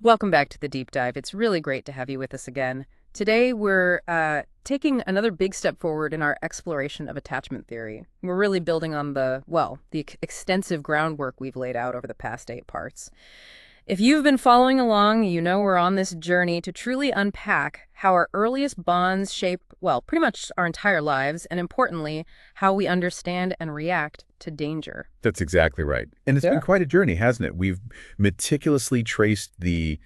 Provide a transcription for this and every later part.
Welcome back to the deep dive. It's really great to have you with us again. Today, we're taking another big step forward in our exploration of attachment theory. We're really building on the extensive groundwork we've laid out over the past 8 parts. If you've been following along, you know we're on this journey to truly unpack how our earliest bonds shape, pretty much our entire lives, and importantly, how we understand and react to danger. That's exactly right. And it's been quite a journey, hasn't it? We've meticulously traced the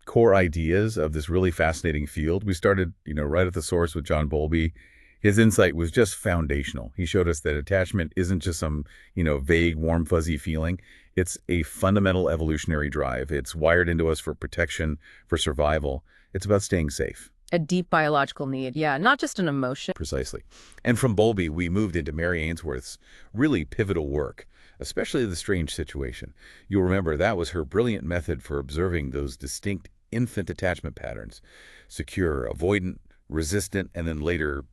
core ideas of this really fascinating field. We started, right at the source with John Bowlby. His insight was just foundational. He showed us that attachment isn't just some, vague, warm, fuzzy feeling. It's a fundamental evolutionary drive. It's wired into us for protection, for survival. It's about staying safe. A deep biological need, yeah, not just an emotion. Precisely. And from Bowlby, we moved into Mary Ainsworth's really pivotal work, especially the strange situation. You'll remember that was her brilliant method for observing those distinct infant attachment patterns: secure, avoidant, resistant, and then later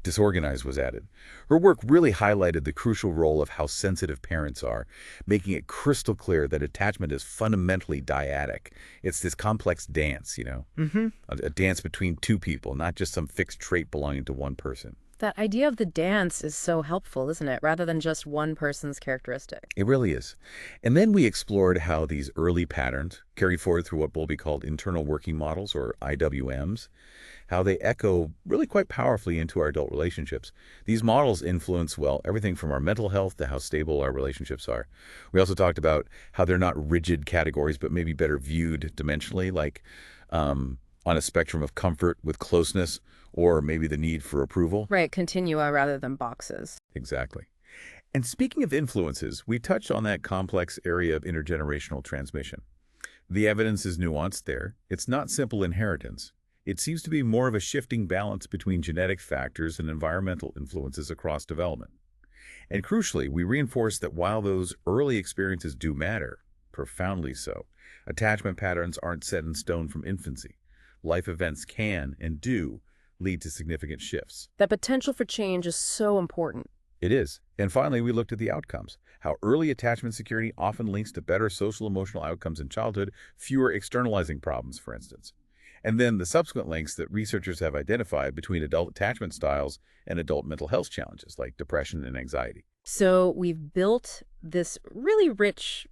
disorganized was added. Her work really highlighted the crucial role of how sensitive parents are, making it crystal clear that attachment is fundamentally dyadic. It's this complex dance, a dance between two people, not just some fixed trait belonging to one person. That idea of the dance is so helpful, isn't it? Rather than just one person's characteristic. It really is. And then we explored how these early patterns, carried forward through what Bowlby called internal working models, or IWMs, how they echo really quite powerfully into our adult relationships. These models influence, everything from our mental health to how stable our relationships are. We also talked about how they're not rigid categories, but maybe better viewed dimensionally, like on a spectrum of comfort with closeness, or maybe the need for approval. Right, continua rather than boxes. Exactly. And speaking of influences, we touched on that complex area of intergenerational transmission. The evidence is nuanced there. It's not simple inheritance. It seems to be more of a shifting balance between genetic factors and environmental influences across development. And crucially, we reinforce that while those early experiences do matter, profoundly so, attachment patterns aren't set in stone from infancy. Life events can and do lead to significant shifts. That potential for change is so important. It is. And finally, we looked at the outcomes, how early attachment security often links to better social emotional outcomes in childhood, fewer externalizing problems, for instance. And then the subsequent links that researchers have identified between adult attachment styles and adult mental health challenges like depression and anxiety. So we've built this really rich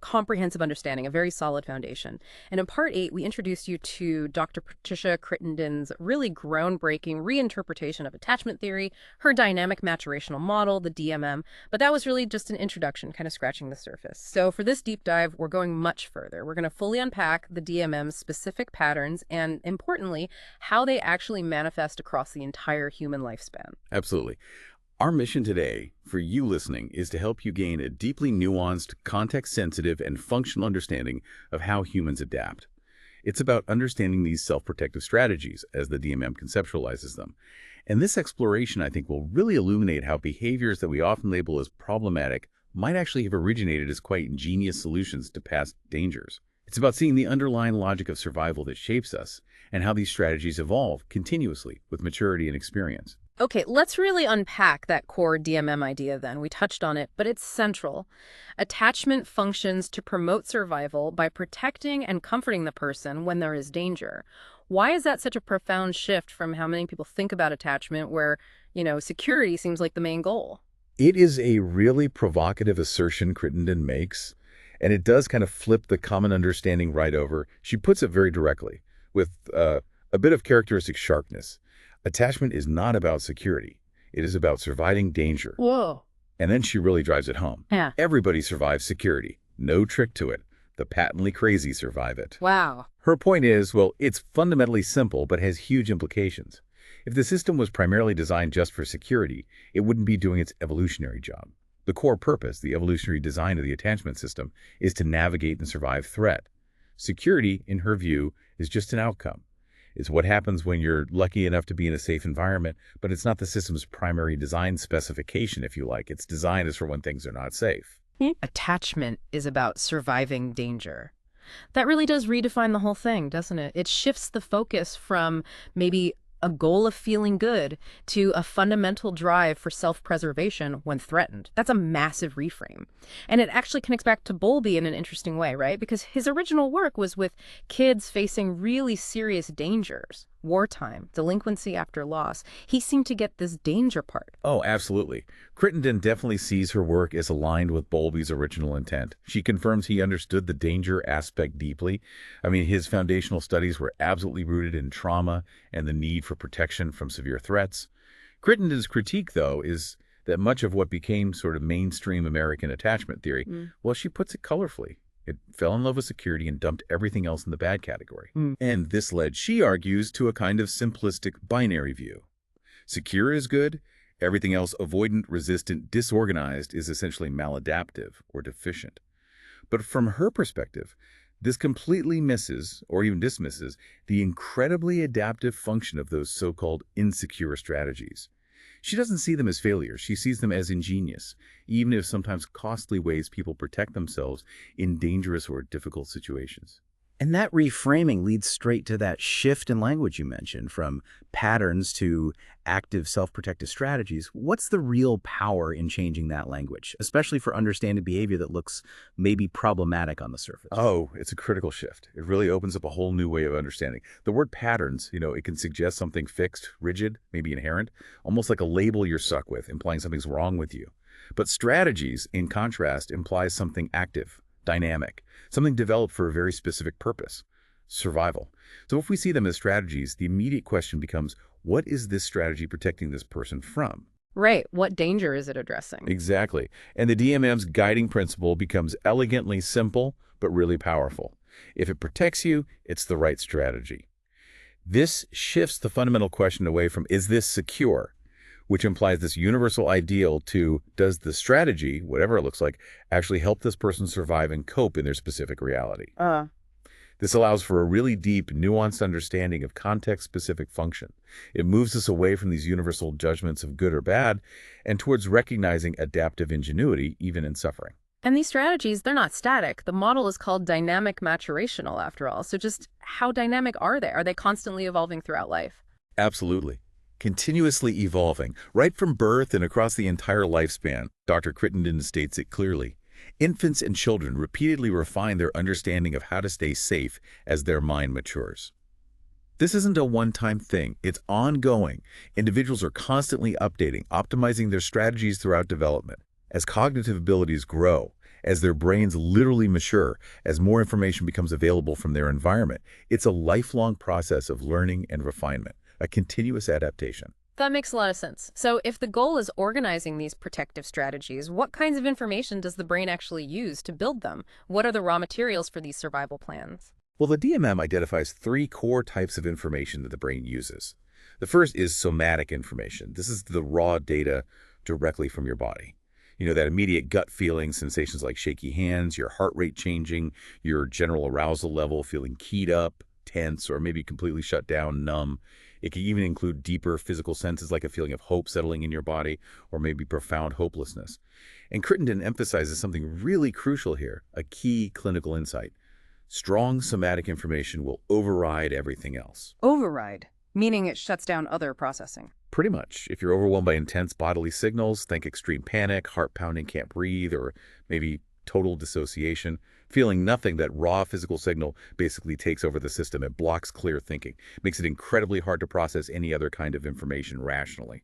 comprehensive understanding, a very solid foundation. And in part 8, we introduced you to Dr. Patricia Crittenden's really groundbreaking reinterpretation of attachment theory, her Dynamic-Maturational Model, the DMM. But that was really just an introduction, kind of scratching the surface. So for this deep dive, we're going much further. We're going to fully unpack the DMM's specific patterns and, importantly, how they actually manifest across the entire human lifespan. Absolutely. Our mission today, for you listening, is to help you gain a deeply nuanced, context-sensitive, and functional understanding of how humans adapt. It's about understanding these self-protective strategies as the DMM conceptualizes them. And this exploration, I think, will really illuminate how behaviors that we often label as problematic might actually have originated as quite ingenious solutions to past dangers. It's about seeing the underlying logic of survival that shapes us and how these strategies evolve continuously with maturity and experience. Okay, let's really unpack that core DMM idea then. We touched on it, but it's central. Attachment functions to promote survival by protecting and comforting the person when there is danger. Why is that such a profound shift from how many people think about attachment where, security seems like the main goal? It is a really provocative assertion Crittenden makes, and it does kind of flip the common understanding right over. She puts it very directly, with a bit of characteristic sharpness. Attachment is not about security. It is about surviving danger. Whoa. And then she really drives it home. Yeah. Everybody survives security. No trick to it. The patently crazy survive it. Wow. Her point is, it's fundamentally simple, but has huge implications. If the system was primarily designed just for security, it wouldn't be doing its evolutionary job. The core purpose, the evolutionary design of the attachment system, is to navigate and survive threat. Security, in her view, is just an outcome. It's what happens when you're lucky enough to be in a safe environment, but it's not the system's primary design specification, if you like. Its design is for when things are not safe. Attachment is about surviving danger. That really does redefine the whole thing, doesn't it? It shifts the focus from maybe a goal of feeling good to a fundamental drive for self-preservation when threatened. That's a massive reframe. And it actually connects back to Bowlby in an interesting way, right? Because his original work was with kids facing really serious dangers, wartime, delinquency after loss. He seemed to get this danger part. Oh, absolutely. Crittenden definitely sees her work as aligned with Bowlby's original intent. She confirms he understood the danger aspect deeply. I mean, his foundational studies were absolutely rooted in trauma and the need for protection from severe threats. Crittenden's critique, though, is that much of what became sort of mainstream American attachment theory, well, she puts it colorfully. It fell in love with security and dumped everything else in the bad category. And this led, she argues, to a kind of simplistic binary view. Secure is good. Everything else, avoidant, resistant, disorganized, is essentially maladaptive or deficient. But from her perspective, this completely misses, or even dismisses, the incredibly adaptive function of those so-called insecure strategies. She doesn't see them as failures. She sees them as ingenious, even if sometimes costly ways people protect themselves in dangerous or difficult situations. And that reframing leads straight to that shift in language you mentioned, from patterns to active self-protective strategies. What's the real power in changing that language, especially for understanding behavior that looks maybe problematic on the surface? Oh, it's a critical shift. It really opens up a whole new way of understanding. The word patterns, it can suggest something fixed, rigid, maybe inherent, almost like a label you're stuck with, implying something's wrong with you. But strategies, in contrast, implies something active, dynamic, something developed for a very specific purpose, survival. So if we see them as strategies, the immediate question becomes, what is this strategy protecting this person from? Right. What danger is it addressing? Exactly. And the DMM's guiding principle becomes elegantly simple, but really powerful. If it protects you, it's the right strategy. This shifts the fundamental question away from, is this secure? Which implies this universal ideal to, does the strategy, whatever it looks like, actually help this person survive and cope in their specific reality? This allows for a really deep, nuanced understanding of context-specific function. It moves us away from these universal judgments of good or bad and towards recognizing adaptive ingenuity, even in suffering. And these strategies, they're not static. The model is called dynamic-maturational, after all. So just how dynamic are they? Are they constantly evolving throughout life? Absolutely. Continuously evolving, right from birth and across the entire lifespan. Dr. Crittenden states it clearly. Infants and children repeatedly refine their understanding of how to stay safe as their mind matures. This isn't a one-time thing. It's ongoing. Individuals are constantly updating, optimizing their strategies throughout development. As cognitive abilities grow, as their brains literally mature, as more information becomes available from their environment, it's a lifelong process of learning and refinement. A continuous adaptation. That makes a lot of sense. So if the goal is organizing these protective strategies, what kinds of information does the brain actually use to build them? What are the raw materials for these survival plans? Well, the DMM identifies 3 core types of information that the brain uses. The first is somatic information. This is the raw data directly from your body. That immediate gut feeling, sensations like shaky hands, your heart rate changing, your general arousal level, feeling keyed up, tense, or maybe completely shut down, numb. It can even include deeper physical senses like a feeling of hope settling in your body or maybe profound hopelessness. And Crittenden emphasizes something really crucial here, a key clinical insight. Strong somatic information will override everything else. Override, meaning it shuts down other processing. Pretty much. If you're overwhelmed by intense bodily signals, think extreme panic, heart pounding, can't breathe, or maybe total dissociation. Feeling nothing, that raw physical signal basically takes over the system. It blocks clear thinking, makes it incredibly hard to process any other kind of information rationally.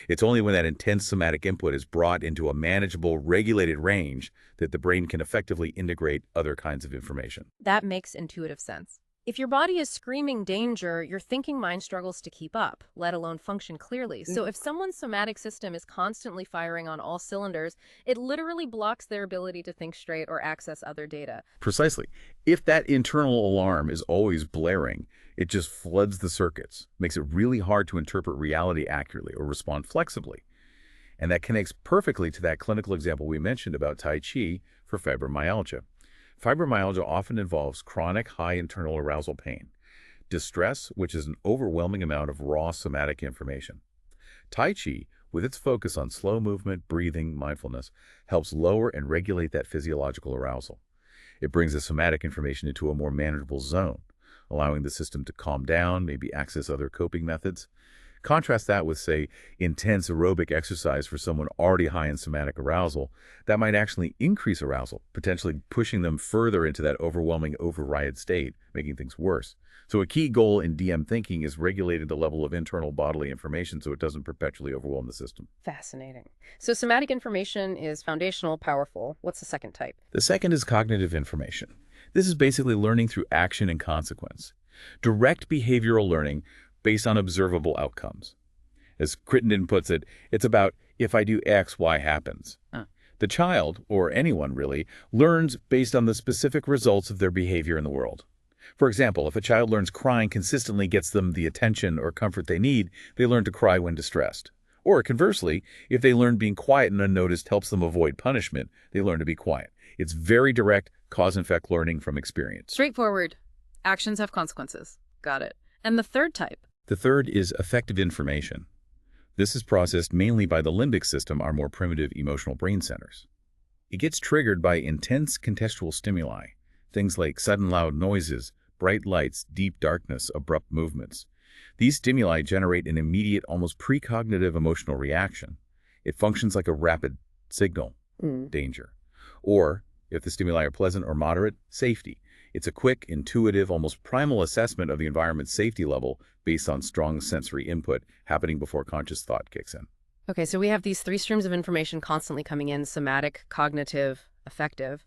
It's only when that intense somatic input is brought into a manageable, regulated range that the brain can effectively integrate other kinds of information. That makes intuitive sense. If your body is screaming danger, your thinking mind struggles to keep up, let alone function clearly. So if someone's somatic system is constantly firing on all cylinders, it literally blocks their ability to think straight or access other data. Precisely. If that internal alarm is always blaring, it just floods the circuits, makes it really hard to interpret reality accurately or respond flexibly. And that connects perfectly to that clinical example we mentioned about Tai Chi for fibromyalgia. Fibromyalgia often involves chronic high internal arousal pain, distress, which is an overwhelming amount of raw somatic information. Tai Chi, with its focus on slow movement, breathing, mindfulness, helps lower and regulate that physiological arousal. It brings the somatic information into a more manageable zone, allowing the system to calm down, maybe access other coping methods. Contrast that with, say, intense aerobic exercise for someone already high in somatic arousal. That might actually increase arousal, potentially pushing them further into that overwhelming override state, making things worse. So a key goal in DM thinking is regulating the level of internal bodily information so it doesn't perpetually overwhelm the system. Fascinating. So somatic information is foundational, powerful. What's the second type? The second is cognitive information. This is basically learning through action and consequence. Direct behavioral learning based on observable outcomes. As Crittenden puts it, it's about if I do X, Y happens. The child, or anyone really, learns based on the specific results of their behavior in the world. For example, if a child learns crying consistently gets them the attention or comfort they need, they learn to cry when distressed. Or conversely, if they learn being quiet and unnoticed helps them avoid punishment, they learn to be quiet. It's very direct, cause-and-effect learning from experience. Straightforward. Actions have consequences. Got it. And the third type? The third is affective information. This is processed mainly by the limbic system, our more primitive emotional brain centers. It gets triggered by intense contextual stimuli, things like sudden loud noises, bright lights, deep darkness, abrupt movements. These stimuli generate an immediate, almost precognitive emotional reaction. It functions like a rapid signal, danger. Or, if the stimuli are pleasant or moderate, safety. It's a quick, intuitive, almost primal assessment of the environment's safety level based on strong sensory input happening before conscious thought kicks in. Okay, so we have these three streams of information constantly coming in: somatic, cognitive, affective.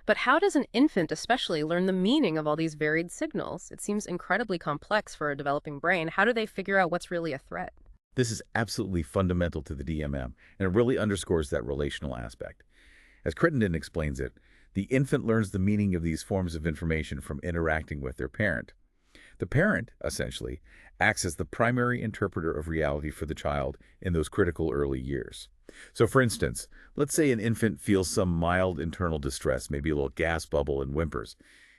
But how does an infant especially learn the meaning of all these varied signals? It seems incredibly complex for a developing brain. How do they figure out what's really a threat? This is absolutely fundamental to the DMM, and it really underscores that relational aspect. As Crittenden explains it, the infant learns the meaning of these forms of information from interacting with their parent. The parent, essentially, acts as the primary interpreter of reality for the child in those critical early years. So for instance, let's say an infant feels some mild internal distress, maybe a little gas bubble and whimpers.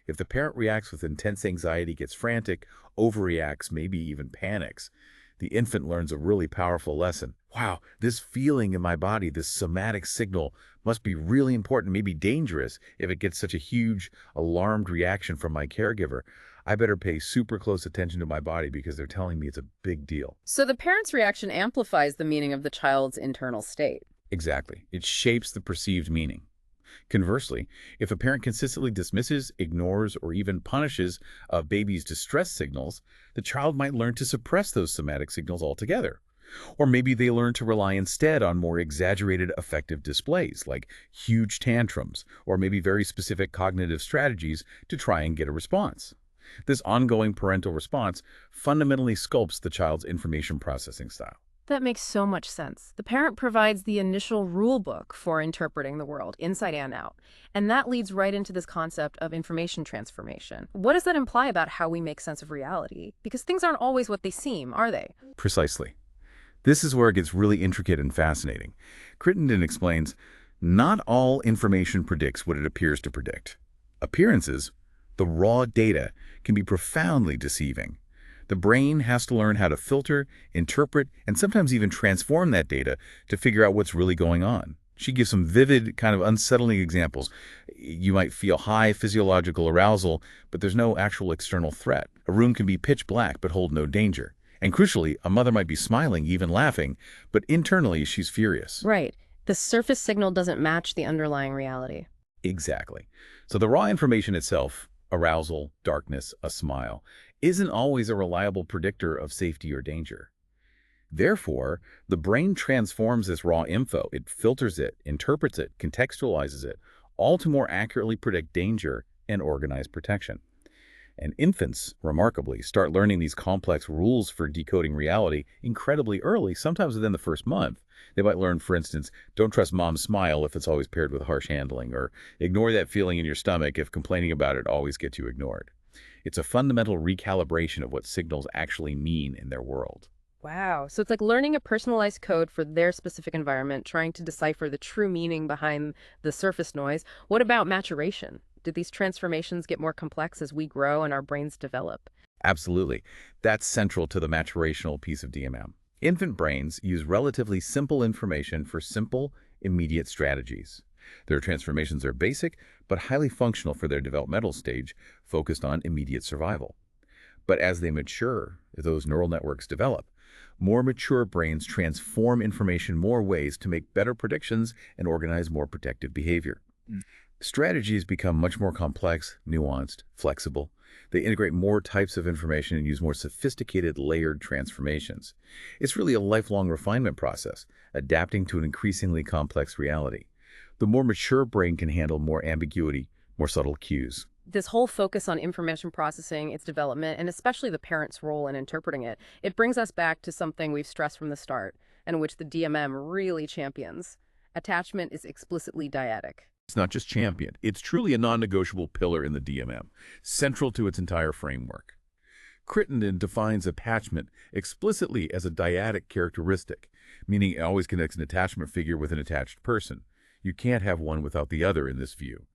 If the parent reacts with intense anxiety, gets frantic, overreacts, maybe even panics, the infant learns a really powerful lesson. Wow, this feeling in my body, this somatic signal, must be really important, maybe dangerous if it gets such a huge, alarmed reaction from my caregiver. I better pay super close attention to my body because they're telling me it's a big deal. So the parent's reaction amplifies the meaning of the child's internal state. Exactly. It shapes the perceived meaning. Conversely, if a parent consistently dismisses, ignores, or even punishes a baby's distress signals, the child might learn to suppress those somatic signals altogether. Or maybe they learn to rely instead on more exaggerated affective displays, like huge tantrums, or maybe very specific cognitive strategies to try and get a response. This ongoing parental response fundamentally sculpts the child's information processing style. That makes so much sense. The parent provides the initial rule book for interpreting the world, inside and out. And that leads right into this concept of information transformation. What does that imply about how we make sense of reality? Because things aren't always what they seem, are they? Precisely. This is where it gets really intricate and fascinating. Crittenden explains, not all information predicts what it appears to predict. Appearances, the raw data, can be profoundly deceiving. The brain has to learn how to filter, interpret, and sometimes even transform that data to figure out what's really going on. She gives some vivid, kind of unsettling examples. You might feel high physiological arousal, but there's no actual external threat. A room can be pitch black but hold no danger. And crucially, a mother might be smiling, even laughing, but internally she's furious. Right. The surface signal doesn't match the underlying reality. Exactly. So the raw information itself, arousal, darkness, a smile, isn't always a reliable predictor of safety or danger. Therefore, the brain transforms this raw info. It filters it, interprets it, contextualizes it, all to more accurately predict danger and organize protection. And infants, remarkably, start learning these complex rules for decoding reality incredibly early, sometimes within the first month. They might learn, for instance, don't trust mom's smile if it's always paired with harsh handling, or ignore that feeling in your stomach if complaining about it always gets you ignored. It's a fundamental recalibration of what signals actually mean in their world. Wow. So it's like learning a personalized code for their specific environment, trying to decipher the true meaning behind the surface noise. What about maturation? Do these transformations get more complex as we grow and our brains develop? Absolutely. That's central to the maturational piece of DMM. Infant brains use relatively simple information for simple, immediate strategies. Their transformations are basic, but highly functional for their developmental stage, focused on immediate survival. But as they mature, as those neural networks develop, more mature brains transform information more ways to make better predictions and organize more protective behavior. Strategies become much more complex, nuanced, flexible. They integrate more types of information and use more sophisticated layered transformations. It's really a lifelong refinement process, adapting to an increasingly complex reality. The more mature brain can handle more ambiguity, more subtle cues. This whole focus on information processing, its development, and especially the parent's role in interpreting it, it brings us back to something we've stressed from the start, and which the DMM really champions. Attachment is explicitly dyadic. It's not just championed, it's truly a non-negotiable pillar in the DMM, central to its entire framework. Crittenden defines attachment explicitly as a dyadic characteristic, meaning it always connects an attachment figure with an attached person. You can't have one without the other in this view.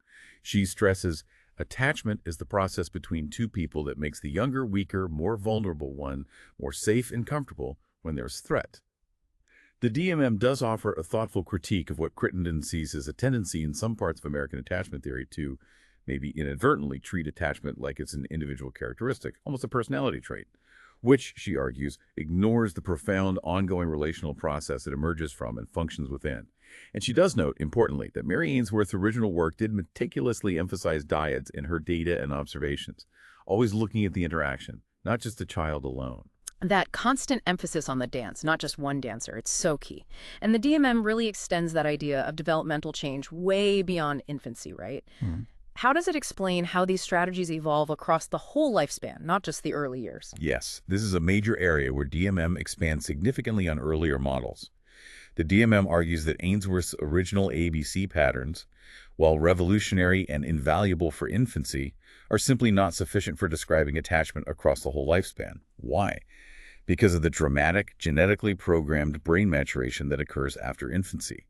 She stresses attachment is the process between two people that makes the younger, weaker, more vulnerable one more safe and comfortable when there's threat. The DMM does offer a thoughtful critique of what Crittenden sees as a tendency in some parts of American attachment theory to maybe inadvertently treat attachment like it's an individual characteristic, almost a personality trait, which, she argues, ignores the profound ongoing relational process it emerges from and functions within. And she does note, importantly, that Mary Ainsworth's original work did meticulously emphasize dyads in her data and observations, always looking at the interaction, not just the child alone. That constant emphasis on the dance, not just one dancer, it's so key. And the DMM really extends that idea of developmental change way beyond infancy, right? How does it explain how these strategies evolve across the whole lifespan, not just the early years? Yes, this is a major area where DMM expands significantly on earlier models. The DMM argues that Ainsworth's original ABC patterns, while revolutionary and invaluable for infancy, are simply not sufficient for describing attachment across the whole lifespan. Why? Because of the dramatic, genetically programmed brain maturation that occurs after infancy.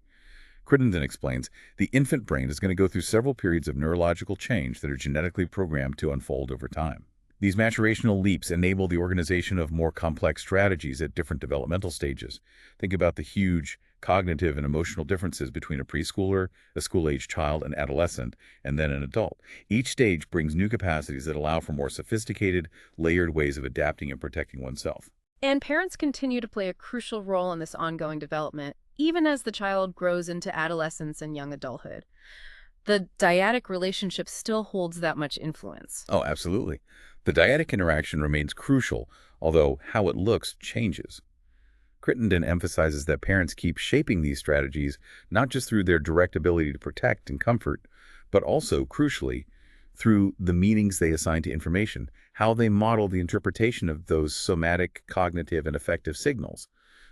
Crittenden explains, the infant brain is going to go through several periods of neurological change that are genetically programmed to unfold over time. These maturational leaps enable the organization of more complex strategies at different developmental stages. Think about the huge cognitive and emotional differences between a preschooler, a school-age child, an adolescent, and then an adult. Each stage brings new capacities that allow for more sophisticated, layered ways of adapting and protecting oneself. And parents continue to play a crucial role in this ongoing development, even as the child grows into adolescence and young adulthood. The dyadic relationship still holds that much influence. Oh, absolutely. The dyadic interaction remains crucial, although how it looks changes. Crittenden emphasizes that parents keep shaping these strategies not just through their direct ability to protect and comfort, but also, crucially, through the meanings they assign to information, how they model the interpretation of those somatic, cognitive, and affective signals.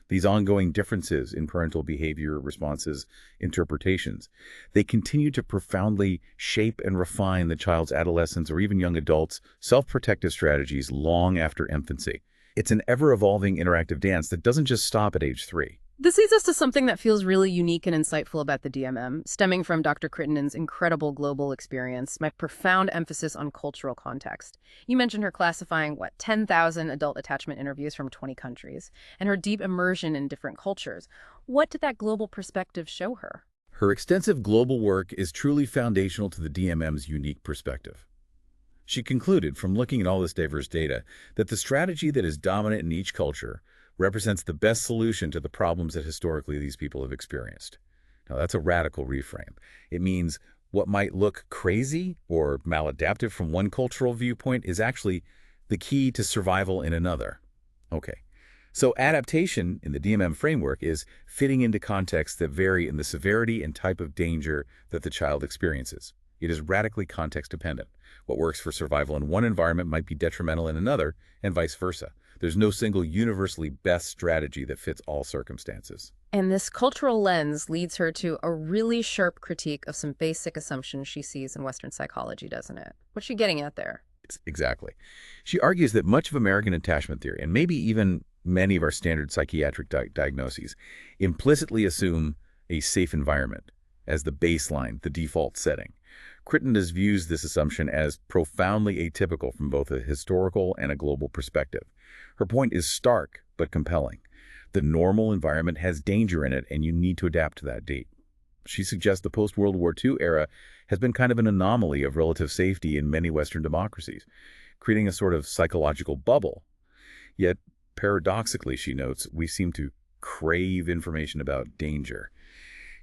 These ongoing differences in parental behavior, responses, interpretations, they continue to profoundly shape and refine the child's adolescence or even young adults' self-protective strategies long after infancy. It's an ever-evolving interactive dance that doesn't just stop at age 3. This leads us to something that feels really unique and insightful about the DMM, stemming from Dr. Crittenden's incredible global experience, my profound emphasis on cultural context. You mentioned her classifying, 10,000 adult attachment interviews from 20 countries, and her deep immersion in different cultures. What did that global perspective show her? Her extensive global work is truly foundational to the DMM's unique perspective. She concluded, from looking at all this diverse data, that the strategy that is dominant in each culture represents the best solution to the problems that historically these people have experienced. Now, that's a radical reframe. It means what might look crazy or maladaptive from one cultural viewpoint is actually the key to survival in another. Okay, so adaptation in the DMM framework is fitting into contexts that vary in the severity and type of danger that the child experiences. It is radically context-dependent. What works for survival in one environment might be detrimental in another, and vice versa. There's no single universally best strategy that fits all circumstances. And this cultural lens leads her to a really sharp critique of some basic assumptions she sees in Western psychology, doesn't it? What's she getting at there? Exactly. She argues that much of American attachment theory, and maybe even many of our standard psychiatric diagnoses, implicitly assume a safe environment as the baseline, the default setting. Crittenden views this assumption as profoundly atypical from both a historical and a global perspective. Her point is stark but compelling. The normal environment has danger in it, and you need to adapt to that date. She suggests the post-World War II era has been kind of an anomaly of relative safety in many Western democracies, creating a sort of psychological bubble. Yet, paradoxically, she notes, we seem to crave information about danger.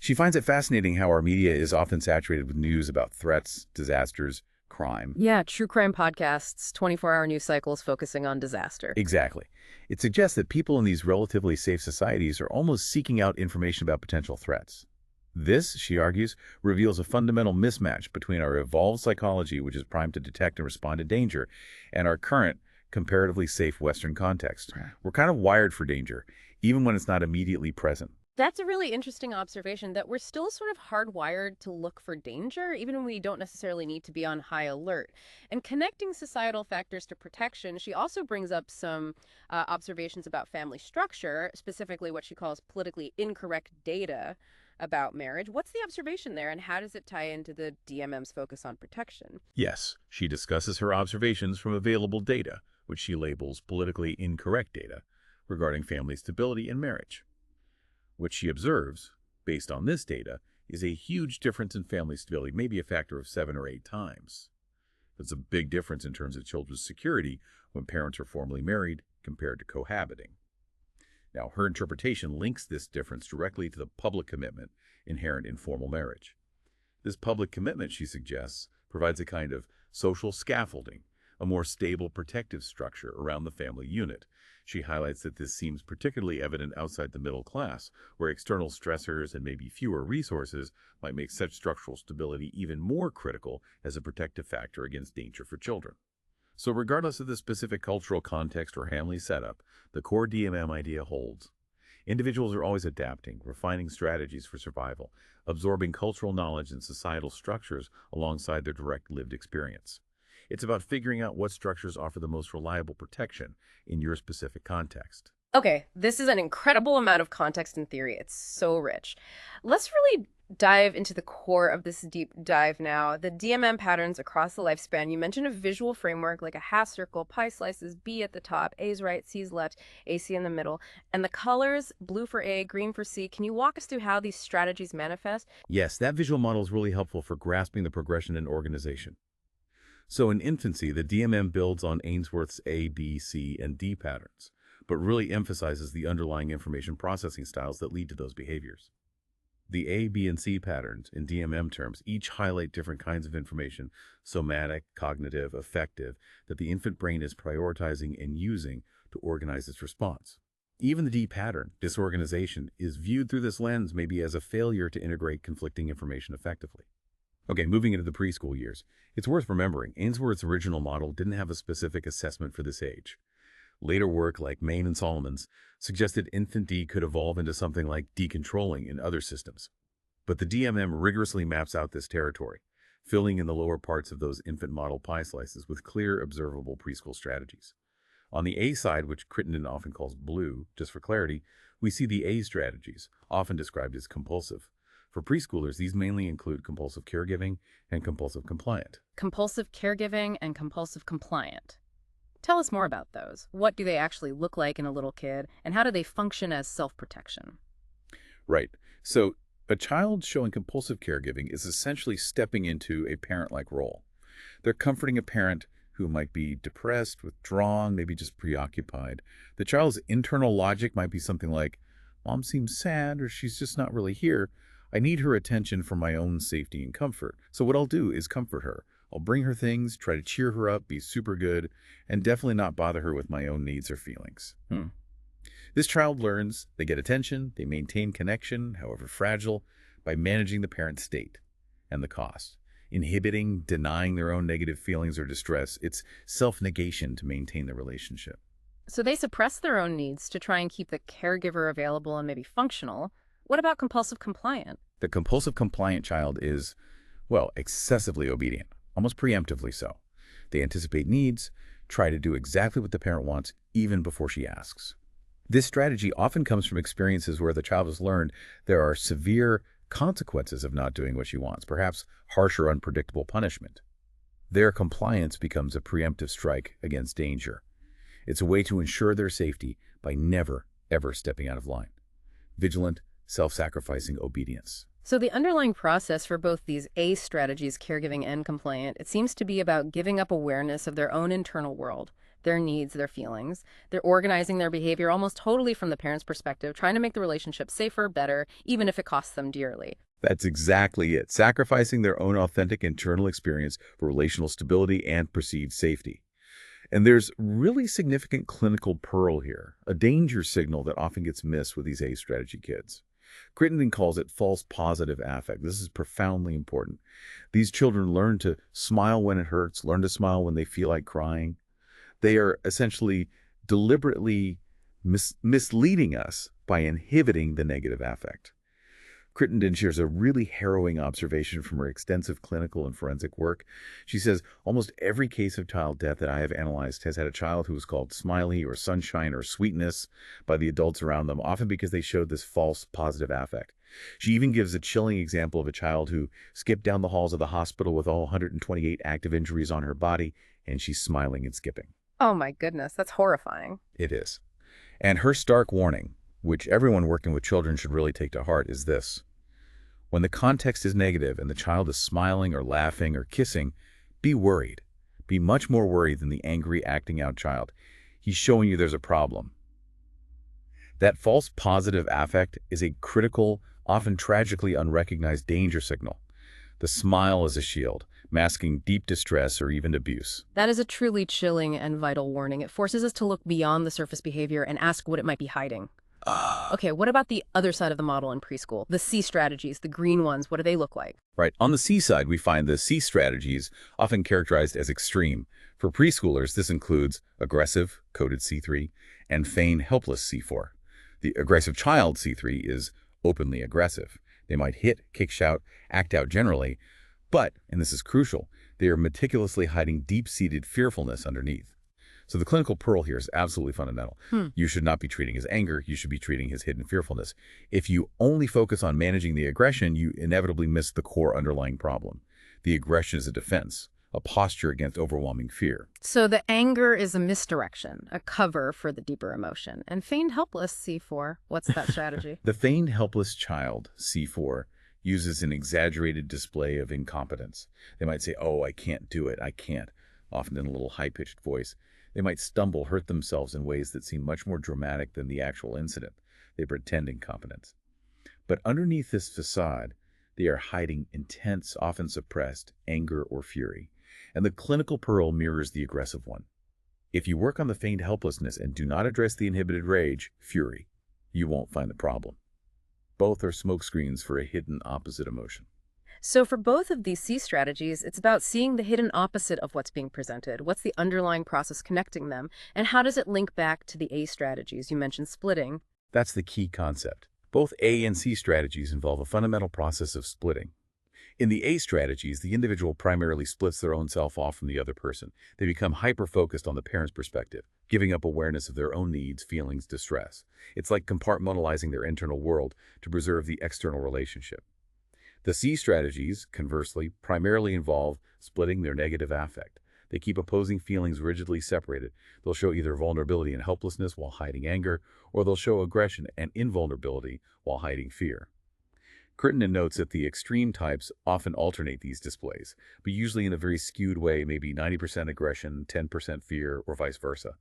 She finds it fascinating how our media is often saturated with news about threats, disasters, crime. Yeah, true crime podcasts, 24-hour news cycles focusing on disaster. Exactly. It suggests that people in these relatively safe societies are almost seeking out information about potential threats. This, she argues, reveals a fundamental mismatch between our evolved psychology, which is primed to detect and respond to danger, and our current, comparatively safe Western context. We're kind of wired for danger, even when it's not immediately present. That's a really interesting observation, that we're still sort of hardwired to look for danger, even when we don't necessarily need to be on high alert. And connecting societal factors to protection, she also brings up some observations about family structure, specifically what she calls politically incorrect data about marriage. What's the observation there, and how does it tie into the DMM's focus on protection? Yes, she discusses her observations from available data, which she labels politically incorrect data, regarding family stability and marriage. What she observes, based on this data, is a huge difference in family stability, maybe a factor of 7 or 8 times. That's a big difference in terms of children's security when parents are formally married compared to cohabiting. Now, her interpretation links this difference directly to the public commitment inherent in formal marriage. This public commitment, she suggests, provides a kind of social scaffolding, a more stable protective structure around the family unit. She highlights that this seems particularly evident outside the middle class, where external stressors and maybe fewer resources might make such structural stability even more critical as a protective factor against danger for children. So regardless of the specific cultural context or family setup, the core DMM idea holds. Individuals are always adapting, refining strategies for survival, absorbing cultural knowledge and societal structures alongside their direct lived experience. It's about figuring out what structures offer the most reliable protection in your specific context. Okay, this is an incredible amount of context and theory. It's so rich. Let's really dive into the core of this deep dive now. The DMM patterns across the lifespan. You mentioned a visual framework like a half circle, pie slices, B at the top, A's right, C's left, AC in the middle. And the colors, blue for A, green for C. Can you walk us through how these strategies manifest? Yes, that visual model is really helpful for grasping the progression and organization. So in infancy, the DMM builds on Ainsworth's A, B, C, and D patterns, but really emphasizes the underlying information processing styles that lead to those behaviors. The A, B, and C patterns, in DMM terms, each highlight different kinds of information, somatic, cognitive, affective, that the infant brain is prioritizing and using to organize its response. Even the D pattern, disorganization, is viewed through this lens maybe as a failure to integrate conflicting information effectively. Okay, moving into the preschool years, it's worth remembering Ainsworth's original model didn't have a specific assessment for this age. Later work like Main and Solomon's suggested infant D could evolve into something like decontrolling in other systems. But the DMM rigorously maps out this territory, filling in the lower parts of those infant model pie slices with clear, observable preschool strategies. On the A side, which Crittenden often calls blue, just for clarity, we see the A strategies, often described as compulsive. For preschoolers, these mainly include compulsive caregiving and compulsive compliant. Compulsive caregiving and compulsive compliant. Tell us more about those. What do they actually look like in a little kid, and how do they function as self-protection? Right. So a child showing compulsive caregiving is essentially stepping into a parent-like role. They're comforting a parent who might be depressed, withdrawn, maybe just preoccupied. The child's internal logic might be something like, Mom seems sad, or she's just not really here. I need her attention for my own safety and comfort. So what I'll do is comfort her. I'll bring her things, try to cheer her up, be super good, and definitely not bother her with my own needs or feelings. This child learns they get attention, they maintain connection, however fragile, by managing the parent's state and the cost. Inhibiting, denying their own negative feelings or distress, it's self-negation to maintain the relationship. So they suppress their own needs to try and keep the caregiver available and maybe functional. What about compulsive compliant? The compulsive compliant child is, well, excessively obedient, almost preemptively so. They anticipate needs, try to do exactly what the parent wants, even before she asks. This strategy often comes from experiences where the child has learned there are severe consequences of not doing what she wants, perhaps harsh or unpredictable punishment. Their compliance becomes a preemptive strike against danger. It's a way to ensure their safety by never, ever stepping out of line. Vigilant, self-sacrificing obedience. So the underlying process for both these ACE strategies, caregiving and compliant, it seems to be about giving up awareness of their own internal world, their needs, their feelings. They're organizing their behavior almost totally from the parent's perspective, trying to make the relationship safer, better, even if it costs them dearly. That's exactly it, sacrificing their own authentic internal experience for relational stability and perceived safety. And there's really significant clinical pearl here, a danger signal that often gets missed with these ACE strategy kids. Crittenden calls it false positive affect. This is profoundly important. These children learn to smile when it hurts, learn to smile when they feel like crying. They are essentially deliberately misleading us by inhibiting the negative affect. Crittenden shares a really harrowing observation from her extensive clinical and forensic work. She says, almost every case of child death that I have analyzed has had a child who was called smiley or sunshine or sweetness by the adults around them, often because they showed this false positive affect. She even gives a chilling example of a child who skipped down the halls of the hospital with all 128 active injuries on her body, and she's smiling and skipping. Oh my goodness, that's horrifying. It is. And her stark warning, which everyone working with children should really take to heart, is this. When the context is negative and the child is smiling or laughing or kissing, be worried. Be much more worried than the angry acting out child. He's showing you there's a problem. That false positive affect is a critical, often tragically unrecognized danger signal. The smile is a shield, masking deep distress or even abuse. That is a truly chilling and vital warning. It forces us to look beyond the surface behavior and ask what it might be hiding. Okay, what about the other side of the model in preschool? The C strategies, the green ones, what do they look like? Right. On the C side, we find the C strategies often characterized as extreme. For preschoolers, this includes aggressive, coded C3, and feign helpless C4. The aggressive child C3 is openly aggressive. They might hit, kick, shout, act out generally, but, and this is crucial, they are meticulously hiding deep-seated fearfulness underneath. So the clinical pearl here is absolutely fundamental. You should not be treating his anger. You should be treating his hidden fearfulness. If you only focus on managing the aggression, you inevitably miss the core underlying problem. The aggression is a defense, a posture against overwhelming fear. So the anger is a misdirection, a cover for the deeper emotion. And feigned helpless, C4, what's that strategy? The feigned helpless child, C4, uses an exaggerated display of incompetence. They might say, oh, I can't do it, I can't, often in a little high-pitched voice. They might stumble, hurt themselves in ways that seem much more dramatic than the actual incident. They pretend incompetence. But underneath this facade, they are hiding intense, often suppressed, anger or fury. And the clinical pearl mirrors the aggressive one. If you work on the feigned helplessness and do not address the inhibited rage, fury, you won't find the problem. Both are smokescreens for a hidden opposite emotion. So for both of these C strategies, it's about seeing the hidden opposite of what's being presented. What's the underlying process connecting them? And how does it link back to the A strategies? You mentioned splitting. That's the key concept. Both A and C strategies involve a fundamental process of splitting. In the A strategies, the individual primarily splits their own self off from the other person. They become hyper-focused on the parent's perspective, giving up awareness of their own needs, feelings, distress. It's like compartmentalizing their internal world to preserve the external relationship. The C strategies, conversely, primarily involve splitting their negative affect. They keep opposing feelings rigidly separated. They'll show either vulnerability and helplessness while hiding anger, or they'll show aggression and invulnerability while hiding fear. Crittenden notes that the extreme types often alternate these displays, but usually in a very skewed way, maybe 90% aggression, 10% fear, or vice versa.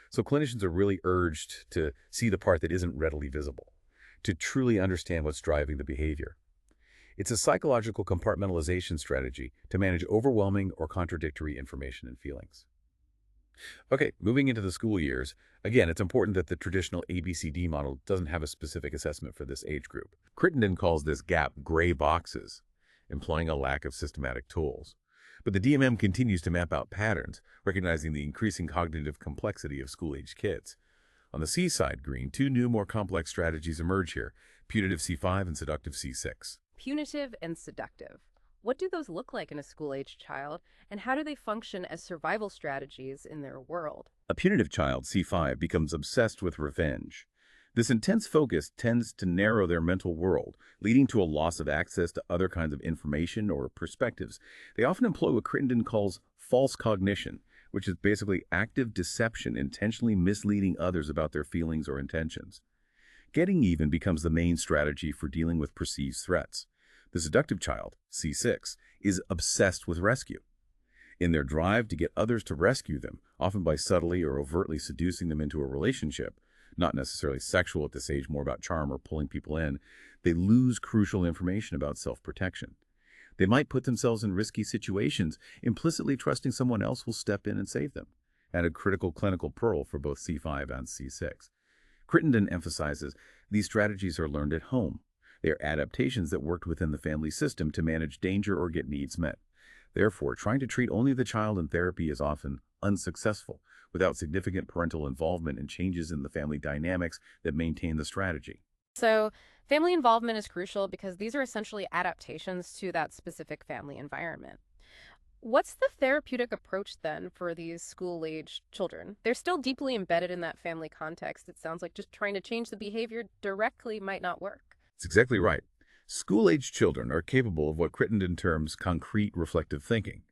So clinicians are really urged to see the part that isn't readily visible, to truly understand what's driving the behavior. It's a psychological compartmentalization strategy to manage overwhelming or contradictory information and feelings. Okay, moving into the school years, again, it's important that the traditional ABCD model doesn't have a specific assessment for this age group. Crittenden calls this gap gray boxes, implying a lack of systematic tools. But the DMM continues to map out patterns, recognizing the increasing cognitive complexity of school-age kids. On the C side, green, two new, more complex strategies emerge here, punitive C5 and seductive C6. Punitive and seductive. What do those look like in a school-aged child, and how do they function as survival strategies in their world? A punitive child, C5, becomes obsessed with revenge. This intense focus tends to narrow their mental world, leading to a loss of access to other kinds of information or perspectives. They often employ what Crittenden calls false cognition, which is basically active deception, intentionally misleading others about their feelings or intentions. Getting even becomes the main strategy for dealing with perceived threats. The seductive child, C6, is obsessed with rescue. In their drive to get others to rescue them, often by subtly or overtly seducing them into a relationship, not necessarily sexual at this age, more about charm or pulling people in, they lose crucial information about self-protection. They might put themselves in risky situations, implicitly trusting someone else will step in and save them, and a critical clinical pearl for both C5 and C6. Crittenden emphasizes these strategies are learned at home. They are adaptations that worked within the family system to manage danger or get needs met. Therefore, trying to treat only the child in therapy is often unsuccessful, without significant parental involvement and changes in the family dynamics that maintain the strategy. So family involvement is crucial because these are essentially adaptations to that specific family environment. What's the therapeutic approach then for these school-age children? They're still deeply embedded in that family context. It sounds like just trying to change the behavior directly might not work. That's exactly right. School-age children are capable of what Crittenden terms concrete reflective thinking.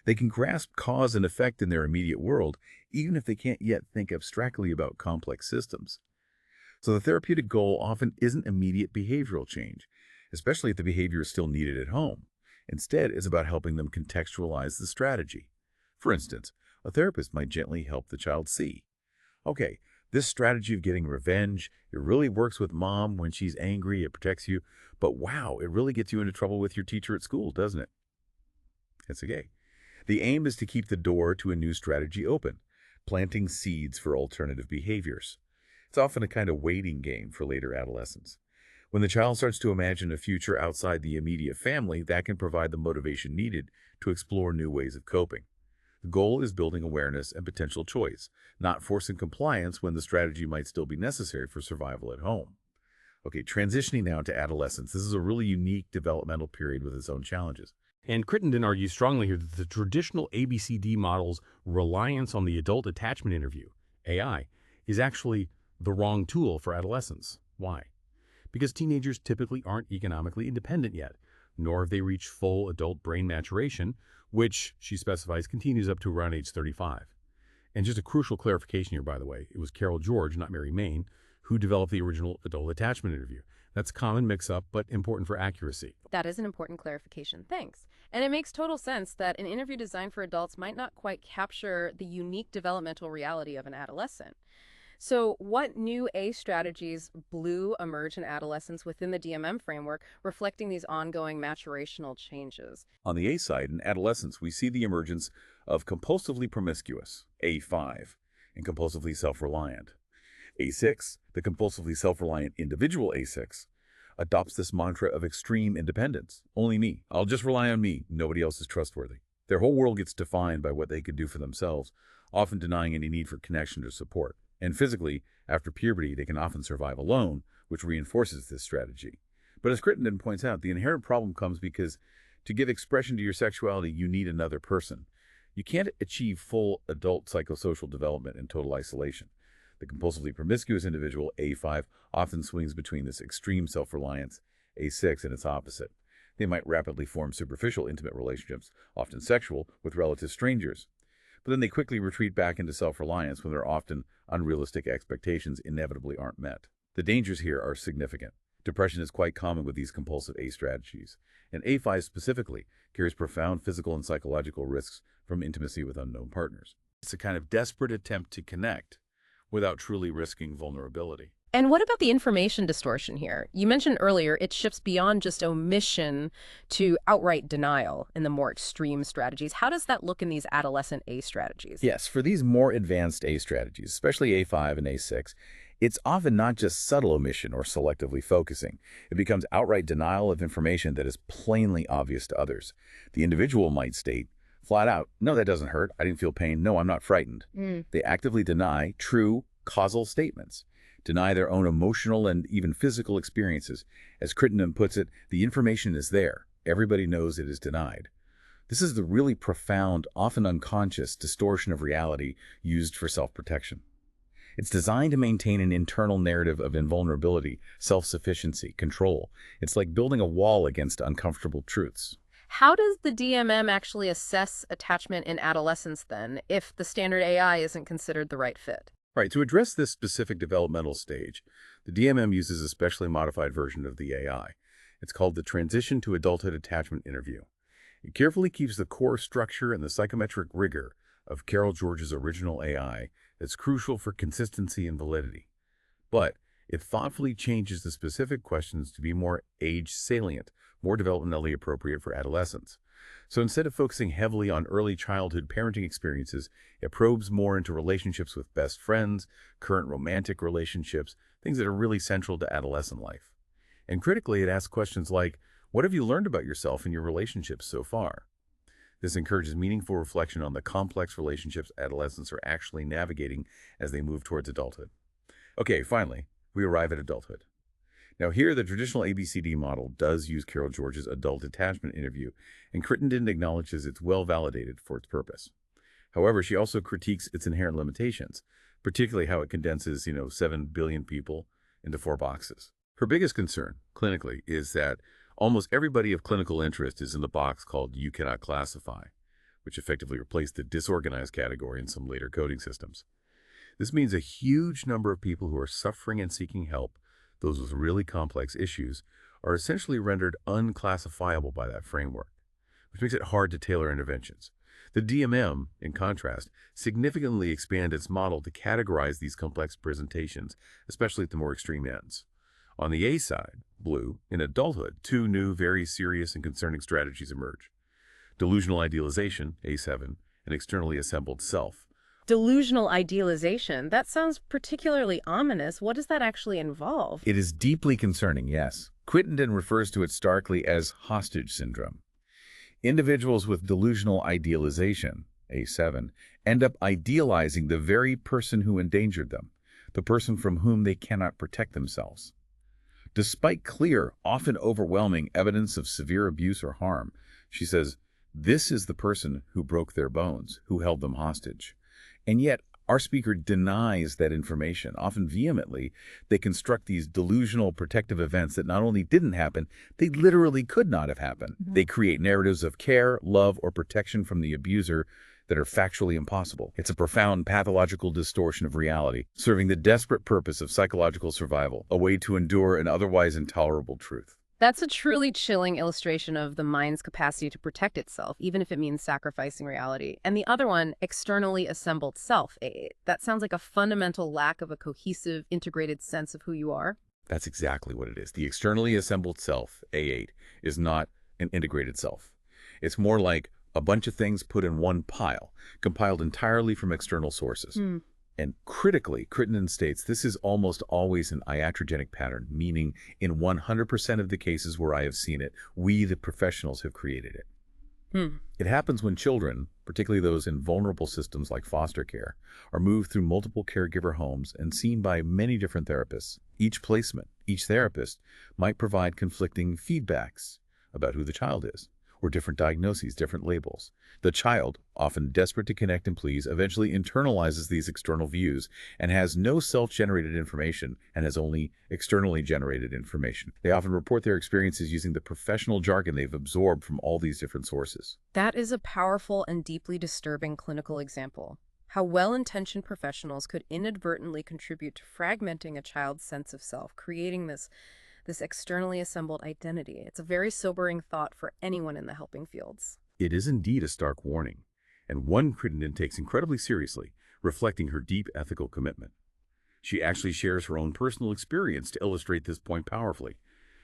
They can grasp cause and effect in their immediate world, even if they can't yet think abstractly about complex systems. So the therapeutic goal often isn't immediate behavioral change, especially if the behavior is still needed at home. Instead, it's about helping them contextualize the strategy. For instance, a therapist might gently help the child see, okay, this strategy of getting revenge, it really works with mom when she's angry, it protects you, but wow, it really gets you into trouble with your teacher at school, doesn't it? It's okay. The aim is to keep the door to a new strategy open, planting seeds for alternative behaviors. It's often a kind of waiting game for later adolescence. When the child starts to imagine a future outside the immediate family, that can provide the motivation needed to explore new ways of coping. The goal is building awareness and potential choice, not forcing compliance when the strategy might still be necessary for survival at home. Okay, transitioning now to adolescence. This is a really unique developmental period with its own challenges. And Crittenden argues strongly here that the traditional ABCD model's reliance on the adult attachment interview, AI, is actually the wrong tool for adolescents. Why? Because teenagers typically aren't economically independent yet, nor have they reached full adult brain maturation, which, she specifies, continues up to around age 35. And just a crucial clarification here, by the way, it was Carol George, not Mary Main, who developed the original adult attachment interview. That's a common mix-up, but important for accuracy. That is an important clarification. Thanks. And it makes total sense that an interview designed for adults might not quite capture the unique developmental reality of an adolescent. So what new A strategies emerge in adolescence within the DMM framework, reflecting these ongoing maturational changes? On the A side, in adolescence, we see the emergence of compulsively promiscuous, A5, and compulsively self-reliant. A6, the compulsively self-reliant individual A6, adopts this mantra of extreme independence. Only me. I'll just rely on me. Nobody else is trustworthy. Their whole world gets defined by what they could do for themselves, often denying any need for connection or support. And physically, after puberty, they can often survive alone, which reinforces this strategy. But as Crittenden points out, the inherent problem comes because to give expression to your sexuality, you need another person. You can't achieve full adult psychosocial development in total isolation. The compulsively promiscuous individual, A5, often swings between this extreme self-reliance, A6, and its opposite. They might rapidly form superficial intimate relationships, often sexual, with relative strangers. But then they quickly retreat back into self-reliance when their often unrealistic expectations inevitably aren't met. The dangers here are significant. Depression is quite common with these compulsive A strategies, and A5 specifically carries profound physical and psychological risks from intimacy with unknown partners. It's a kind of desperate attempt to connect without truly risking vulnerability. And what about the information distortion here? You mentioned earlier it shifts beyond just omission to outright denial in the more extreme strategies. How does that look in these adolescent A strategies? Yes, for these more advanced A strategies, especially A5 and A6, it's often not just subtle omission or selectively focusing. It becomes outright denial of information that is plainly obvious to others. The individual might state, flat out, no, that doesn't hurt. I didn't feel pain. No, I'm not frightened. They actively deny true causal statements, deny their own emotional and even physical experiences. As Crittenden puts it, the information is there. Everybody knows it is denied. This is the really profound, often unconscious distortion of reality used for self-protection. It's designed to maintain an internal narrative of invulnerability, self-sufficiency, control. It's like building a wall against uncomfortable truths. How does the DMM actually assess attachment in adolescence then, if the standard AI isn't considered the right fit? Right, to address this specific developmental stage, the DMM uses a specially modified version of the AI. It's called the Transition to Adulthood Attachment Interview. It carefully keeps the core structure and the psychometric rigor of Carol George's original AI that's crucial for consistency and validity. But it thoughtfully changes the specific questions to be more age-salient, more developmentally appropriate for adolescents. So instead of focusing heavily on early childhood parenting experiences, it probes more into relationships with best friends, current romantic relationships, things that are really central to adolescent life. And critically, it asks questions like, what have you learned about yourself and your relationships so far? This encourages meaningful reflection on the complex relationships adolescents are actually navigating as they move towards adulthood. Okay, finally, we arrive at adulthood. Now here, the traditional ABCD model does use Carol George's adult attachment interview, and Crittenden acknowledges it's well validated for its purpose. However, she also critiques its inherent limitations, particularly how it condenses, 7 billion people into 4 boxes. Her biggest concern, clinically, is that almost everybody of clinical interest is in the box called You Cannot Classify, which effectively replaced the disorganized category in some later coding systems. This means a huge number of people who are suffering and seeking help, those with really complex issues, are essentially rendered unclassifiable by that framework, which makes it hard to tailor interventions. The DMM, in contrast, significantly expanded its model to categorize these complex presentations, especially at the more extreme ends. On the A side, blue, in adulthood, 2 new, very serious and concerning strategies emerge. Delusional idealization, A7, and externally assembled self. Delusional idealization. That sounds particularly ominous. What does that actually involve? It is deeply concerning, yes. Crittenden refers to it starkly as hostage syndrome. Individuals with delusional idealization, A7, end up idealizing the very person who endangered them, the person from whom they cannot protect themselves. Despite clear, often overwhelming evidence of severe abuse or harm, she says, this is the person who broke their bones, who held them hostage. And yet, our speaker denies that information. Often vehemently, they construct these delusional protective events that not only didn't happen, they literally could not have happened. They create narratives of care, love, or protection from the abuser that are factually impossible. It's a profound pathological distortion of reality, serving the desperate purpose of psychological survival, a way to endure an otherwise intolerable truth. That's a truly chilling illustration of the mind's capacity to protect itself, even if it means sacrificing reality. And the other one, externally assembled self, A8. That sounds like a fundamental lack of a cohesive, integrated sense of who you are. That's exactly what it is. The externally assembled self, A8, is not an integrated self. It's more like a bunch of things put in one pile, compiled entirely from external sources. And critically, Crittenden states this is almost always an iatrogenic pattern, meaning in 100% of the cases where I have seen it, we, the professionals, have created it. It happens when children, particularly those in vulnerable systems like foster care, are moved through multiple caregiver homes and seen by many different therapists. Each placement, each therapist might provide conflicting feedbacks about who the child is, or different diagnoses, different labels. The child, often desperate to connect and please, eventually internalizes these external views and has no self-generated information and has only externally generated information. They often report their experiences using the professional jargon they've absorbed from all these different sources. That is a powerful and deeply disturbing clinical example. How well-intentioned professionals could inadvertently contribute to fragmenting a child's sense of self, creating this externally assembled identity. It's a very sobering thought for anyone in the helping fields. It is indeed a stark warning, and one Crittenden takes incredibly seriously, reflecting her deep ethical commitment. She actually shares her own personal experience to illustrate this point powerfully.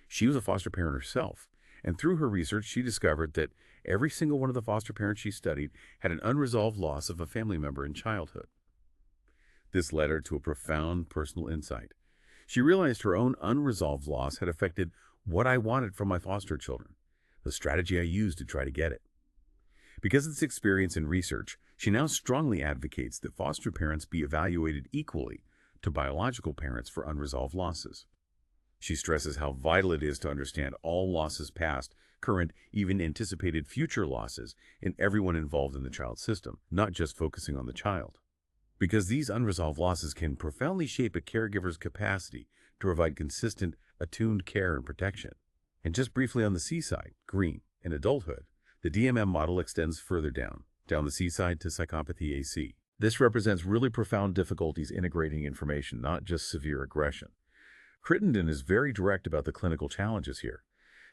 She was a foster parent herself, and through her research, she discovered that every single one of the foster parents she studied had an unresolved loss of a family member in childhood. This led her to a profound personal insight. She realized her own unresolved loss had affected what I wanted from my foster children, the strategy I used to try to get it. Because of this experience and research, she now strongly advocates that foster parents be evaluated equally to biological parents for unresolved losses. She stresses how vital it is to understand all losses past, current, even anticipated future losses in everyone involved in the child's system, not just focusing on the child. Because these unresolved losses can profoundly shape a caregiver's capacity to provide consistent, attuned care and protection. And just briefly on the C side, green, in adulthood, the DMM model extends further down the C side to psychopathy AC. This represents really profound difficulties integrating information, not just severe aggression. Crittenden is very direct about the clinical challenges here.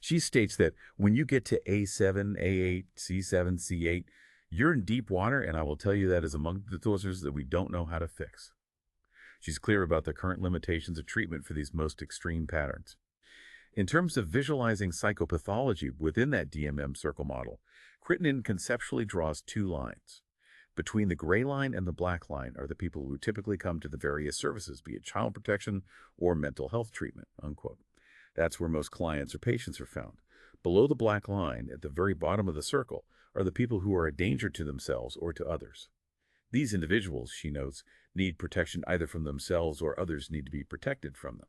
She states that when you get to A7, A8, C7, C8, you're in deep water, and I will tell you that is among the disorders that we don't know how to fix. She's clear about the current limitations of treatment for these most extreme patterns. In terms of visualizing psychopathology within that DMM circle model, Crittenden conceptually draws two lines. Between the gray line and the black line are the people who typically come to the various services, be it child protection or mental health treatment, unquote. That's where most clients or patients are found. Below the black line, at the very bottom of the circle, are the people who are a danger to themselves or to others. These individuals, she notes, need protection either from themselves or others need to be protected from them.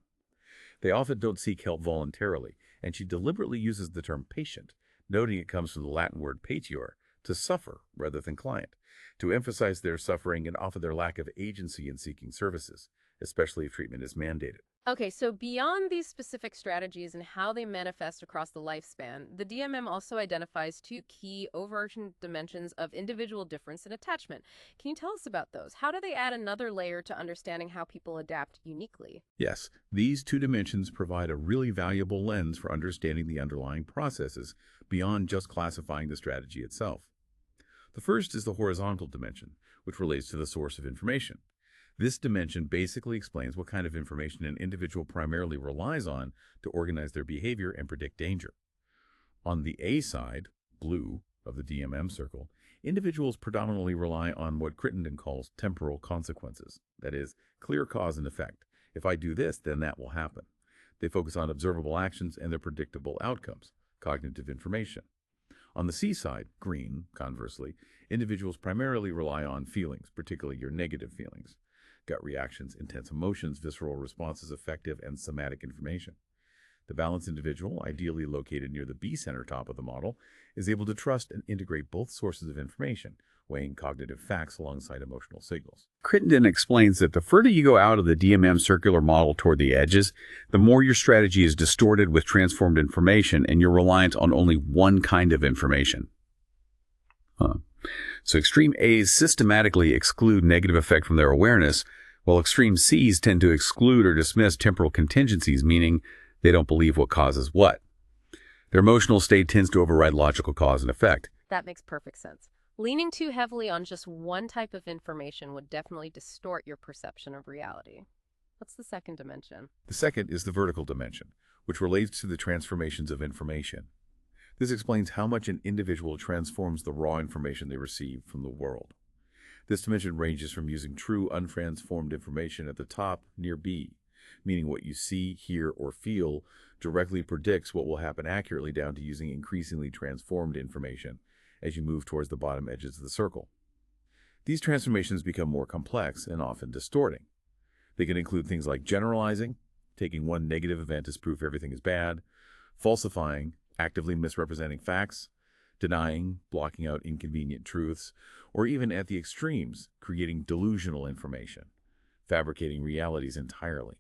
They often don't seek help voluntarily, and she deliberately uses the term patient, noting it comes from the Latin word patior, to suffer rather than client, to emphasize their suffering and often their lack of agency in seeking services, especially if treatment is mandated. Okay, so beyond these specific strategies and how they manifest across the lifespan, the DMM also identifies two key overarching dimensions of individual difference and attachment. Can you tell us about those? How do they add another layer to understanding how people adapt uniquely? Yes, these two dimensions provide a really valuable lens for understanding the underlying processes beyond just classifying the strategy itself. The first is the horizontal dimension, which relates to the source of information. This dimension basically explains what kind of information an individual primarily relies on to organize their behavior and predict danger. On the A side, blue, of the DMM circle, individuals predominantly rely on what Crittenden calls temporal consequences. That is, clear cause and effect. If I do this, then that will happen. They focus on observable actions and their predictable outcomes, cognitive information. On the C side, green, conversely, individuals primarily rely on feelings, particularly your negative feelings. Gut reactions, intense emotions, visceral responses, affective and somatic information. The balanced individual, ideally located near the B center top of the model, is able to trust and integrate both sources of information, weighing cognitive facts alongside emotional signals. Crittenden explains that the further you go out of the DMM circular model toward the edges, the more your strategy is distorted with transformed information and you're reliant on only one kind of information. So extreme A's systematically exclude negative effect from their awareness, while extreme C's tend to exclude or dismiss temporal contingencies, meaning they don't believe what causes what. Their emotional state tends to override logical cause and effect. That makes perfect sense. Leaning too heavily on just one type of information would definitely distort your perception of reality. What's the second dimension? The second is the vertical dimension, which relates to the transformations of information. This explains how much an individual transforms the raw information they receive from the world. This dimension ranges from using true untransformed information at the top near B, meaning what you see, hear, or feel directly predicts what will happen accurately, down to using increasingly transformed information as you move towards the bottom edges of the circle. These transformations become more complex and often distorting. They can include things like generalizing, taking one negative event as proof everything is bad, falsifying, actively misrepresenting facts, denying, blocking out inconvenient truths, or even at the extremes, creating delusional information, fabricating realities entirely.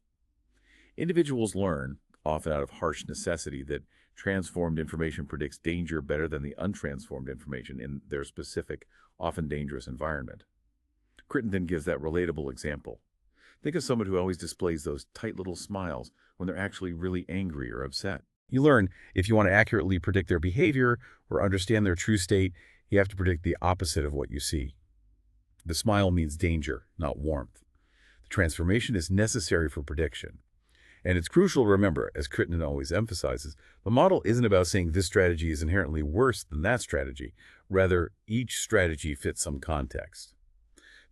Individuals learn, often out of harsh necessity, that transformed information predicts danger better than the untransformed information in their specific, often dangerous environment. Crittenden gives that relatable example. Think of someone who always displays those tight little smiles when they're actually really angry or upset. You learn, if you want to accurately predict their behavior or understand their true state, you have to predict the opposite of what you see. The smile means danger, not warmth. The transformation is necessary for prediction. And it's crucial to remember, as Crittenden always emphasizes, the model isn't about saying this strategy is inherently worse than that strategy. Rather, each strategy fits some context.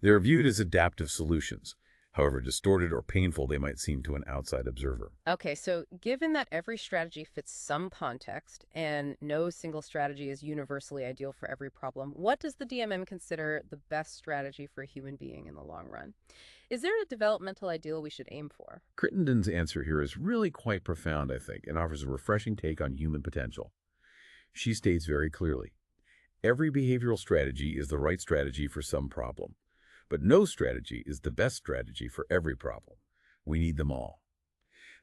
They're viewed as adaptive solutions, however distorted or painful they might seem to an outside observer. Okay, so given that every strategy fits some context and no single strategy is universally ideal for every problem, what does the DMM consider the best strategy for a human being in the long run? Is there a developmental ideal we should aim for? Crittenden's answer here is really quite profound, I think, and offers a refreshing take on human potential. She states very clearly, every behavioral strategy is the right strategy for some problem, but no strategy is the best strategy for every problem. We need them all.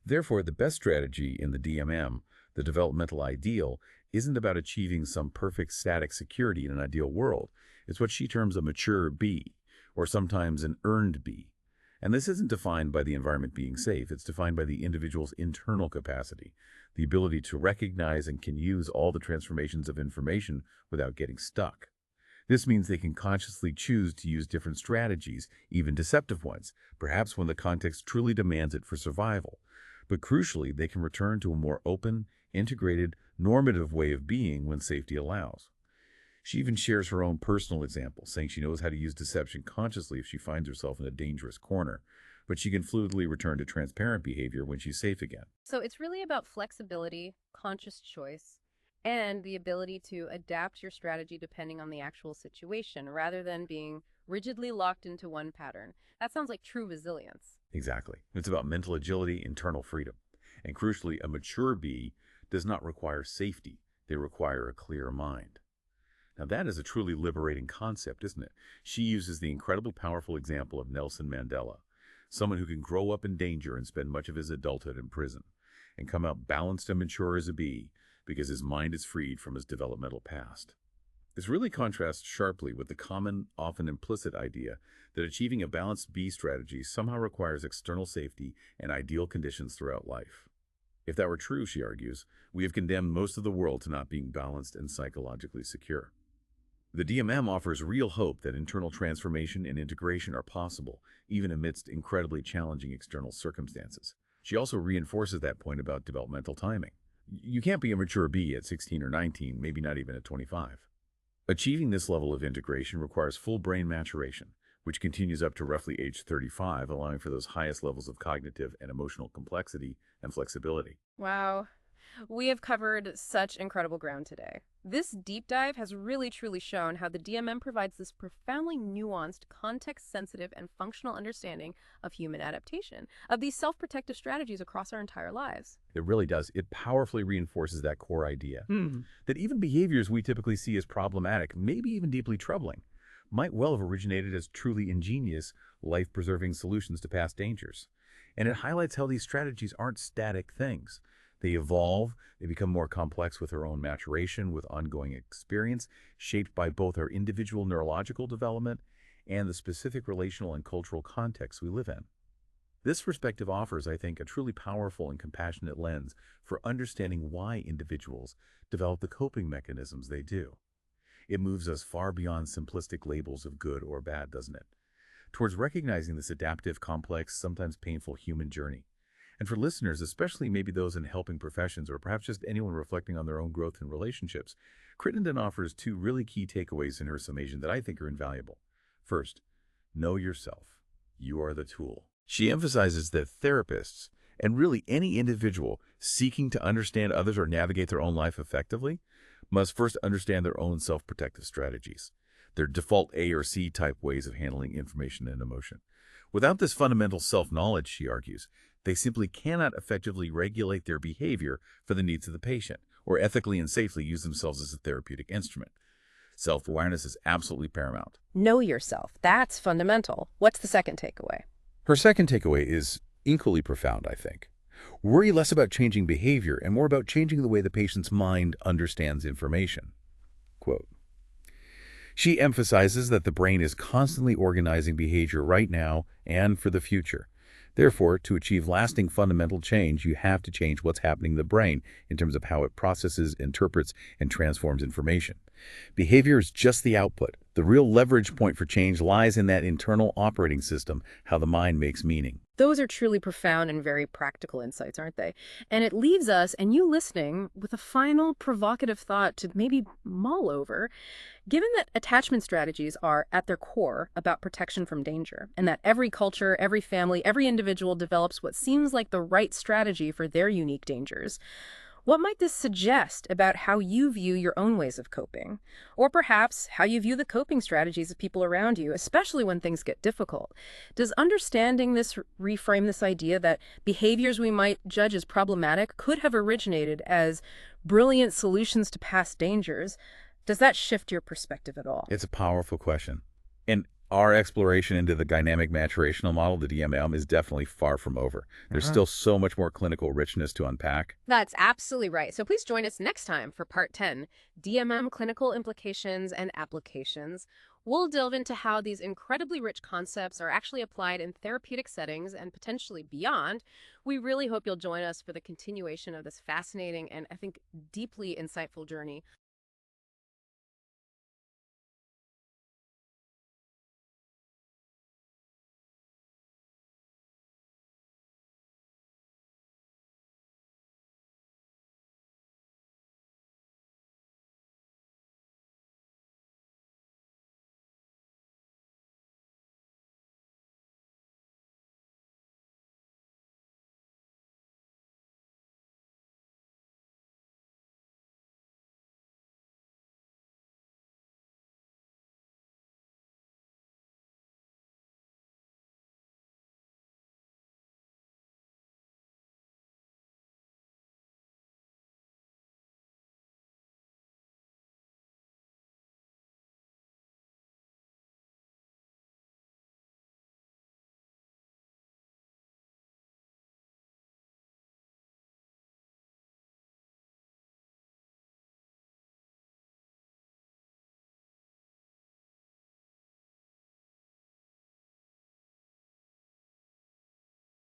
Therefore, the best strategy in the DMM, the developmental ideal, isn't about achieving some perfect static security in an ideal world. It's what she terms a mature B, or sometimes an earned B. And this isn't defined by the environment being safe. It's defined by the individual's internal capacity, the ability to recognize and can use all the transformations of information without getting stuck. This means they can consciously choose to use different strategies, even deceptive ones, perhaps when the context truly demands it for survival. But crucially, they can return to a more open, integrated, normative way of being when safety allows. She even shares her own personal example, saying she knows how to use deception consciously if she finds herself in a dangerous corner, but she can fluidly return to transparent behavior when she's safe again. So it's really about flexibility, conscious choice, and the ability to adapt your strategy depending on the actual situation, rather than being rigidly locked into one pattern. That sounds like true resilience. Exactly. It's about mental agility, internal freedom. And crucially, a mature bee does not require safety. They require a clear mind. Now that is a truly liberating concept, isn't it? She uses the incredibly powerful example of Nelson Mandela, someone who can grow up in danger and spend much of his adulthood in prison, and come out balanced and mature as a bee because his mind is freed from his developmental past. This really contrasts sharply with the common, often implicit idea that achieving a balanced bee strategy somehow requires external safety and ideal conditions throughout life. If that were true, she argues, we have condemned most of the world to not being balanced and psychologically secure. The DMM offers real hope that internal transformation and integration are possible, even amidst incredibly challenging external circumstances. She also reinforces that point about developmental timing. You can't be a mature bee at 16 or 19, maybe not even at 25. Achieving this level of integration requires full brain maturation, which continues up to roughly age 35, allowing for those highest levels of cognitive and emotional complexity and flexibility. Wow. We have covered such incredible ground today. This deep dive has really truly shown how the DMM provides this profoundly nuanced, context-sensitive, and functional understanding of human adaptation, of these self-protective strategies across our entire lives. It really does. It powerfully reinforces that core idea that even behaviors we typically see as problematic, maybe even deeply troubling, might well have originated as truly ingenious, life-preserving solutions to past dangers. And it highlights how these strategies aren't static things. They evolve, they become more complex with our own maturation, with ongoing experience, shaped by both our individual neurological development and the specific relational and cultural context we live in. This perspective offers, I think, a truly powerful and compassionate lens for understanding why individuals develop the coping mechanisms they do. It moves us far beyond simplistic labels of good or bad, doesn't it? Towards recognizing this adaptive, complex, sometimes painful human journey. And for listeners, especially maybe those in helping professions or perhaps just anyone reflecting on their own growth in relationships, Crittenden offers two really key takeaways in her summation that I think are invaluable. First, know yourself. You are the tool. She emphasizes that therapists, and really any individual seeking to understand others or navigate their own life effectively, must first understand their own self-protective strategies, their default A or C type ways of handling information and emotion. Without this fundamental self-knowledge, she argues, they simply cannot effectively regulate their behavior for the needs of the patient, or ethically and safely use themselves as a therapeutic instrument. Self-awareness is absolutely paramount. Know yourself. That's fundamental. What's the second takeaway? Her second takeaway is equally profound, I think. Worry less about changing behavior and more about changing the way the patient's mind understands information. Quote, she emphasizes that the brain is constantly organizing behavior right now and for the future. Therefore, to achieve lasting fundamental change, you have to change what's happening in the brain in terms of how it processes, interprets, and transforms information. Behavior is just the output. The real leverage point for change lies in that internal operating system, how the mind makes meaning. Those are truly profound and very practical insights, aren't they? And it leaves us, and you listening, with a final provocative thought to maybe mull over. Given that attachment strategies are, at their core, about protection from danger, and that every culture, every family, every individual develops what seems like the right strategy for their unique dangers, what might this suggest about how you view your own ways of coping? Or perhaps how you view the coping strategies of people around you, especially when things get difficult? Does understanding this reframe this idea that behaviors we might judge as problematic could have originated as brilliant solutions to past dangers? Does that shift your perspective at all? It's a powerful question. And our exploration into the Dynamic-Maturational Model, the DMM, is definitely far from over. There's still so much more clinical richness to unpack. That's absolutely right. So please join us next time for Part 10, DMM Clinical Implications and Applications, We'll delve into how these incredibly rich concepts are actually applied in therapeutic settings and potentially beyond. We really hope you'll join us for the continuation of this fascinating and, I think, deeply insightful journey.